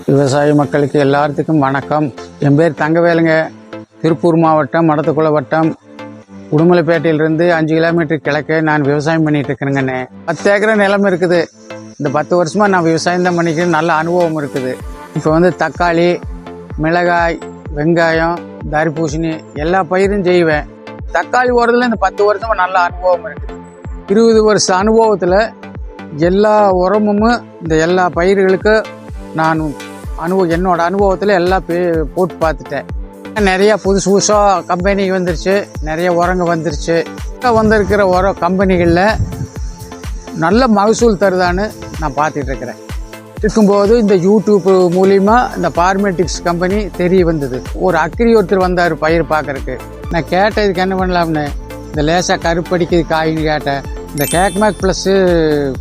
விவசாய மக்களுக்கு எல்லாத்துக்கும் வணக்கம். என் பேர் தங்கவேலுங்க. திருப்பூர் மாவட்டம் மடத்துக்குள வட்டம் உடுமலைப்பேட்டையிலிருந்து 5 கிலோமீட்டர் கிழக்கு நான் விவசாயம் பண்ணிட்டு இருக்கிறேங்கண்ணே. 10 ஏக்கர் நிலம் இருக்குது. இந்த 10 வருஷமா நான் விவசாயம் தான் பண்ணிக்கிறேன். நல்ல அனுபவம் இருக்குது. இப்போ தக்காளி, மிளகாய், வெங்காயம், தர்பூசணி எல்லா பயிரும் செய்வேன். தக்காளி ஓடுறதுல இந்த 10 வருஷமா நல்ல அனுபவம் இருக்குது. 20 வருஷ அனுபவத்தில் எல்லா உரமும் இந்த எல்லா பயிர்களுக்கு நான் என்னோட அனுபவத்தில் எல்லாம் போட்டு பார்த்துட்டேன். நிறைய புதுசு புதுசாக கம்பெனி வந்துருச்சு, நிறைய உரங்க வந்துருச்சு. வந்திருக்கிற உர கம்பெனிகளில் நல்ல மகசூல் தருதான்னு நான் பார்த்துட்டு இருக்கிறேன். இருக்கும்போது இந்த யூடியூப் மூலிமா இந்த பார்மேட்டிக்ஸ் கம்பெனி தெரிய வந்தது. ஒரு அக்ரி ஒருத்தர் வந்தார் பயிர் பார்க்கறக்கு. நான் கேட்டேன், இதுக்கு என்ன பண்ணலாம்னு. இந்த லேசாக கருப்படிக்குது காயின்னு கேட்டேன். இந்த கேக்மேக் ப்ளஸ்ஸு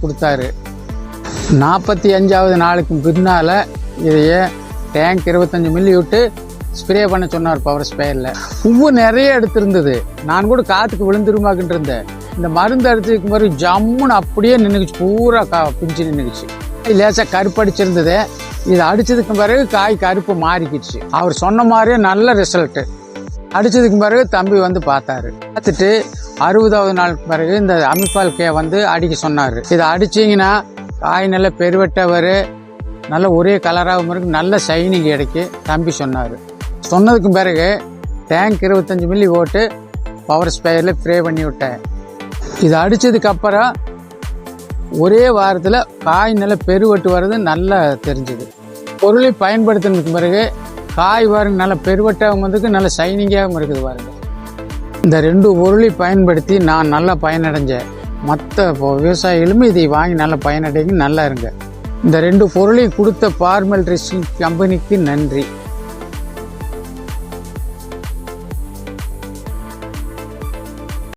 கொடுத்தாரு. 45வது நாளுக்கு பின்னால் இதையே டேங்க் 25 மில்லி விட்டு ஸ்ப்ரே பண்ண சொன்னார். பவர் ஸ்ப்ரேயரில் பூவு நிறைய எடுத்திருந்தது. நான் கூட காற்றுக்கு விழுந்துருமாக்கிட்டு இருந்தேன். இந்த மருந்து அடிச்சதுக்கு மாதிரி ஜம்முன்னு அப்படியே நின்றுக்குச்சு. பூரா பிஞ்சு நின்றுக்குச்சு. லேசாக கருப்பு அடிச்சிருந்தது. இது அடித்ததுக்கு பிறகு காய் கருப்பு மாறிக்கிடுச்சு. அவர் சொன்ன மாதிரியே நல்ல ரிசல்ட்டு. அடித்ததுக்கு பிறகு தம்பி பார்த்தாரு. பார்த்துட்டு 60வது நாளுக்கு பிறகு இந்த அமிபால் கே அடிக்க சொன்னார். இதை அடிச்சிங்கன்னா காய் நல்ல பெருவெட்ட வரும், நல்ல ஒரே கலராகவும் இருக்கு, நல்ல ஷைனிங் கிடைக்கு தம்பி சொன்னார். சொன்னதுக்கு பிறகு டேங்க் 25 மில்லி போட்டு பவர் ஸ்ப்ரேயரில் ஸ்ப்ரே பண்ணி விட்டேன். இது அடித்ததுக்கப்புறம் ஒரே வாரத்தில் காய் நல்ல பெருவெட்டு வர்றது நல்லா தெரிஞ்சுது. பொருளை பயன்படுத்தினதுக்கு பிறகு காய் பாருங்க நல்ல பெருவட்டாகவும் நல்ல ஷைனிங்காகவும் இருக்குது பாருங்க. இந்த 2 பொருளை பயன்படுத்தி நான் நல்லா பயனடைஞ்சேன். மற்ற விவசாயிகளும் இதை வாங்கி நல்லா பயனடைங்க, நல்லா இருங்க. இந்த 2 பொருளை கொடுத்த பார்மல் ட்ரெஸ்ஸிங் கம்பெனிக்கு நன்றி.